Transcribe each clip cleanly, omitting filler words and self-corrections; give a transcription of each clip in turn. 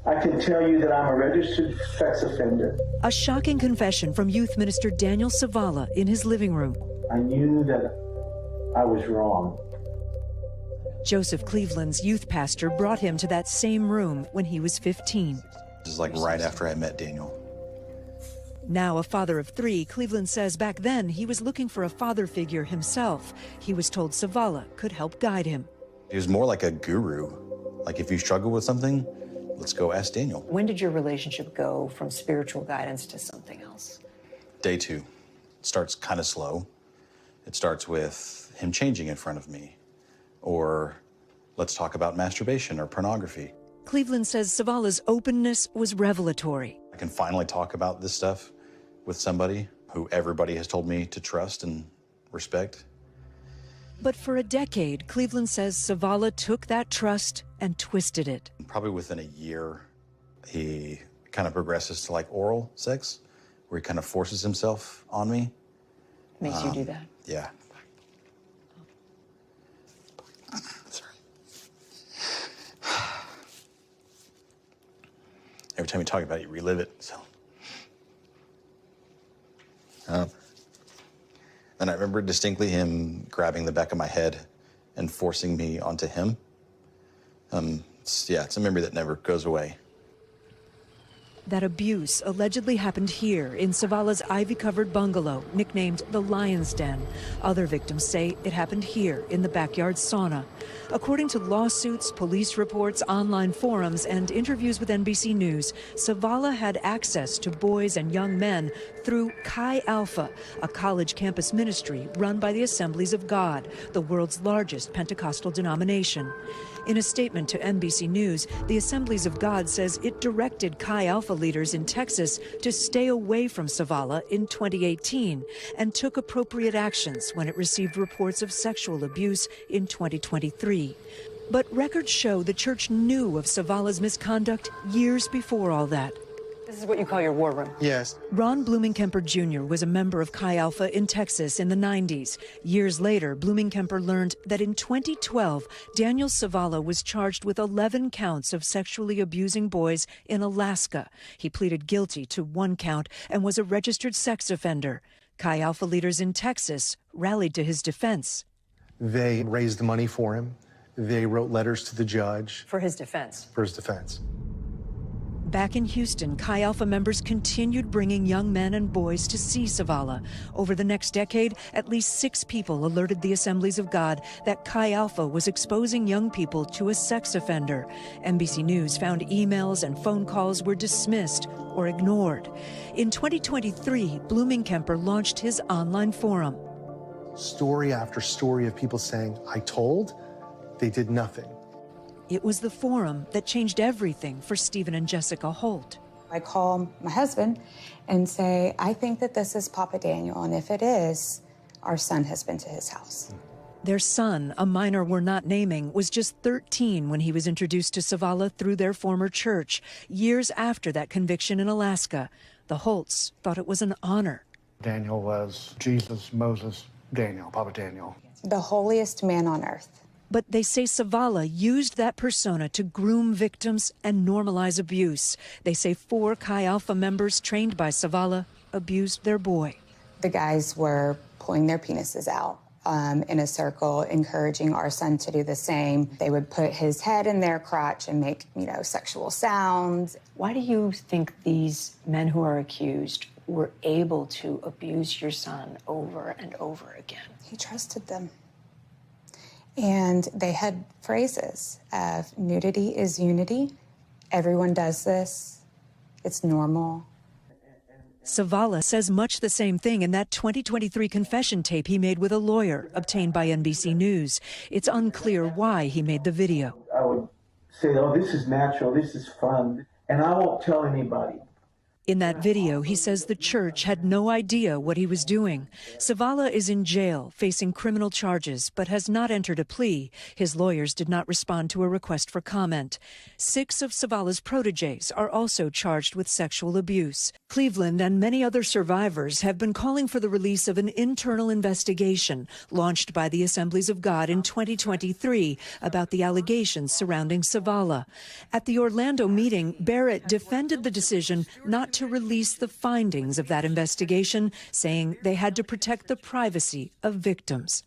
I can tell you that I'm a registered sex offender. A shocking confession from youth minister Daniel Savala in his living room. I knew that I was wrong. Joseph Cleveland's youth pastor brought him to that same room when he was 15. This is like right after I met Daniel. Now a father of 3, Cleveland says back then he was looking for a father figure himself. He was told Savala could help guide him. He was more like a guru. Like, if you struggle with something, let's go ask Daniel. When did your relationship go from spiritual guidance to something else? Day 2. It starts kind of slow. It starts with him changing in front of me. Or let's talk about masturbation or pornography. Cleveland says Savala's openness was revelatory. I can finally talk about this stuff with somebody who everybody has told me to trust and respect. But for a decade, Cleveland says Savala took that trust and twisted it. Probably within a year, he kind of progresses to like oral sex, where he kind of forces himself on me. Makes you do that? Yeah. Sorry. Every time you talk about it, you relive it, so. And I remember distinctly him grabbing the back of my head and forcing me onto him. It's a memory that never goes away. That abuse allegedly happened here in Savala's ivy-covered bungalow, nicknamed the Lion's Den. Other victims say it happened here in the backyard sauna. According to lawsuits, police reports, online forums, and interviews with NBC News, Savala had access to boys and young men through Chi Alpha, a college campus ministry run by the Assemblies of God, the world's largest Pentecostal denomination. In a statement to NBC News, the Assemblies of God says it directed Chi Alpha leaders in Texas to stay away from Savala in 2018 and took appropriate actions when it received reports of sexual abuse in 2023. But records show the church knew of Savala's misconduct years before all that. This is what you call your war room? Yes. Ron Blumenkemper Jr. was a member of Chi Alpha in Texas in the 90s. Years later, Blumenkemper learned that in 2012, Daniel Savala was charged with 11 counts of sexually abusing boys in Alaska. He pleaded guilty to 1 count and was a registered sex offender. Chi Alpha leaders in Texas rallied to his defense. They raised the money for him. They wrote letters to the judge. For his defense? For his defense. Back in Houston, Chi Alpha members continued bringing young men and boys to see Savala. Over the next decade, at least 6 people alerted the Assemblies of God that Chi Alpha was exposing young people to a sex offender. NBC News found emails and phone calls were dismissed or ignored. In 2023, Blumenkemper launched his online forum. Story after story of people saying, I told, they did nothing. It was the forum that changed everything for Stephen and Jessica Holt. I call my husband and say, I think that this is Papa Daniel, and if it is, our son has been to his house. Their son, a minor we're not naming, was just 13 when he was introduced to Savala through their former church. Years after that conviction in Alaska, the Holts thought it was an honor. Daniel was Jesus, Moses, Daniel, Papa Daniel. The holiest man on earth. But they say Savala used that persona to groom victims and normalize abuse. They say 4 Chi Alpha members trained by Savala abused their boy. The guys were pulling their penises out in a circle, encouraging our son to do the same. They would put his head in their crotch and make, sexual sounds. Why do you think these men who are accused were able to abuse your son over and over again? He trusted them. And they had phrases of nudity is unity. Everyone does this. It's normal. Savala says much the same thing in that 2023 confession tape he made with a lawyer obtained by NBC News. It's unclear why he made the video. I would say, oh, this is natural, this is fun, and I won't tell anybody. In that video, he says the church had no idea what he was doing. Savala is in jail, facing criminal charges, but has not entered a plea. His lawyers did not respond to a request for comment. 6 of Savala's proteges are also charged with sexual abuse. Cleveland and many other survivors have been calling for the release of an internal investigation launched by the Assemblies of God in 2023 about the allegations surrounding Savala. At the Orlando meeting, Barrett defended the decision not to release the findings of that investigation, saying they had to protect the privacy of victims.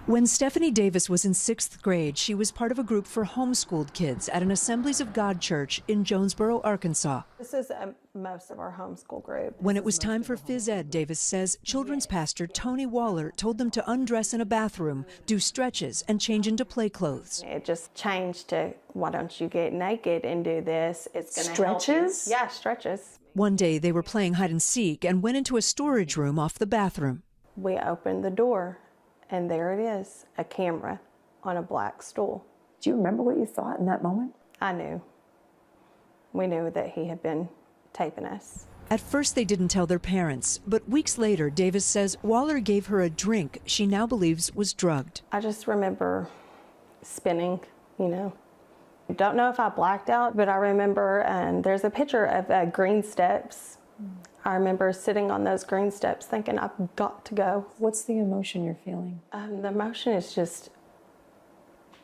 When Stephanie Davis was in 6th grade, she was part of a group for homeschooled kids at an Assemblies of God church in Jonesboro, Arkansas. This is most of our homeschool group. When it was time for phys ed, Davis says children's pastor Tony Waller told them to undress in a bathroom, do stretches, and change into play clothes. It just changed to, why don't you get naked and do this? It's going to Stretches? help you. Yeah, stretches. One day they were playing hide and seek and went into a storage room off the bathroom. We opened the door, and there it is, a camera on a black stool. Do you remember what you thought in that moment? I knew. We knew that he had been taping us. At first they didn't tell their parents, but weeks later, Davis says Waller gave her a drink she now believes was drugged. I just remember spinning, you know. I don't know if I blacked out, but I remember, and there's a picture of green steps. I remember sitting on those green steps thinking, I've got to go. What's the emotion you're feeling? The emotion is just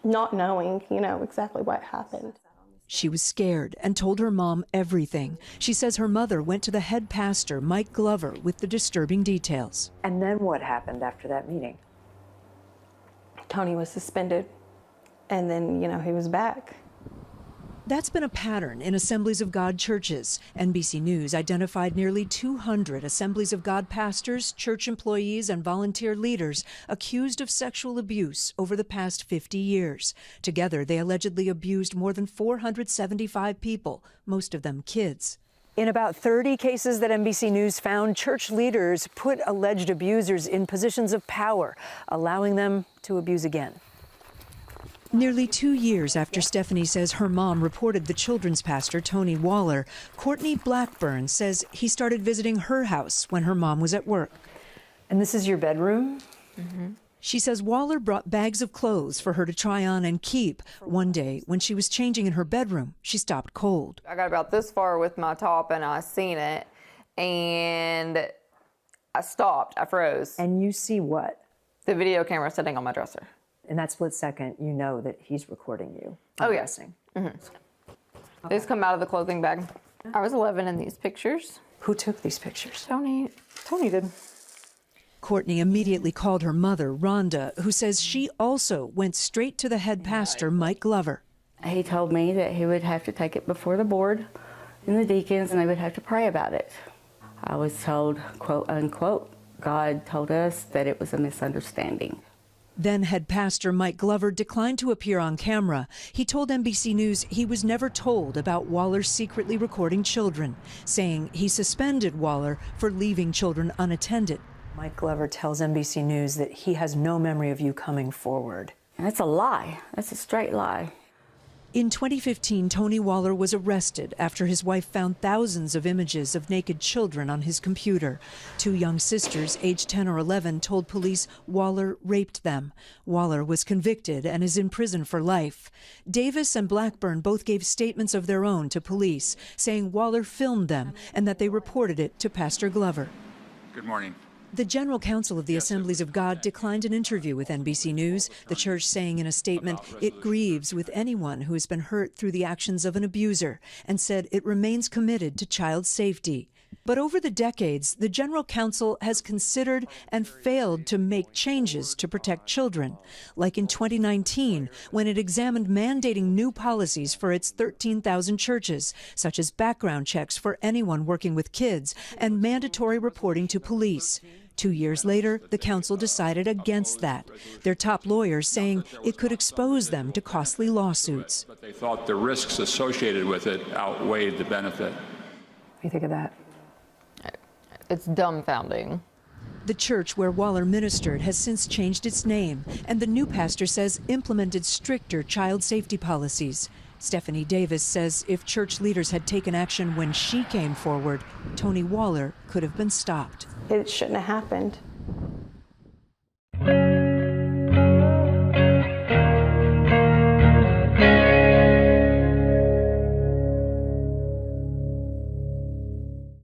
not knowing, you know, exactly what happened. She was scared and told her mom everything. She says her mother went to the head pastor, Mike Glover, with the disturbing details. And then what happened after that meeting? Tony was suspended, and then, you know, he was back. That's been a pattern in Assemblies of God churches. NBC News identified nearly 200 Assemblies of God pastors, church employees, and volunteer leaders accused of sexual abuse over the past 50 years. Together, they allegedly abused more than 475 people, most of them kids. In about 30 cases that NBC News found, church leaders put alleged abusers in positions of power, allowing them to abuse again. Nearly 2 years after Stephanie says her mom reported the children's pastor, Tony Waller, Courtney Blackburn says he started visiting her house when her mom was at work. And this is your bedroom? Mm-hmm. She says Waller brought bags of clothes for her to try on and keep. One day, when she was changing in her bedroom, she stopped cold. I got about this far with my top and I seen it, and I stopped. I froze. And you see what? The video camera sitting on my dresser. In that split second, you know that he's recording you. Oh, yes. Mm-hmm. Okay. These come out of the clothing bag. I was 11 in these pictures. Who took these pictures? Tony did. Courtney immediately called her mother, Rhonda, who says she also went straight to the head pastor, Mike Glover. He told me that he would have to take it before the board and the deacons, and they would have to pray about it. I was told, quote unquote, God told us that it was a misunderstanding. Then head pastor Mike Glover declined to appear on camera. He told NBC News he was never told about Waller secretly recording children, saying he suspended Waller for leaving children unattended. Mike Glover tells NBC News that he has no memory of you coming forward. That's a lie. That's a straight lie. In 2015, Tony Waller was arrested after his wife found thousands of images of naked children on his computer. 2 young sisters, aged 10 or 11, told police Waller raped them. Waller was convicted and is in prison for life. Davis and Blackburn both gave statements of their own to police, saying Waller filmed them and that they reported it to Pastor Glover. Good morning. The General Counsel of the Assemblies of God declined an interview with NBC News, the church saying in a statement it grieves with anyone who has been hurt through the actions of an abuser, and said it remains committed to child safety. But over the decades, the General Counsel has considered and failed to make changes to protect children, like in 2019, when it examined mandating new policies for its 13,000 churches, such as background checks for anyone working with kids and mandatory reporting to police. 2 years later, the council decided against that, their top lawyers saying it could expose them to costly lawsuits. But they thought the risks associated with it outweighed the benefit. What do you think of that? It's dumbfounding. The church where Waller ministered has since changed its name, and the new pastor says implemented stricter child safety policies. Stephanie Davis says if church leaders had taken action when she came forward, Tony Waller could have been stopped. It shouldn't have happened.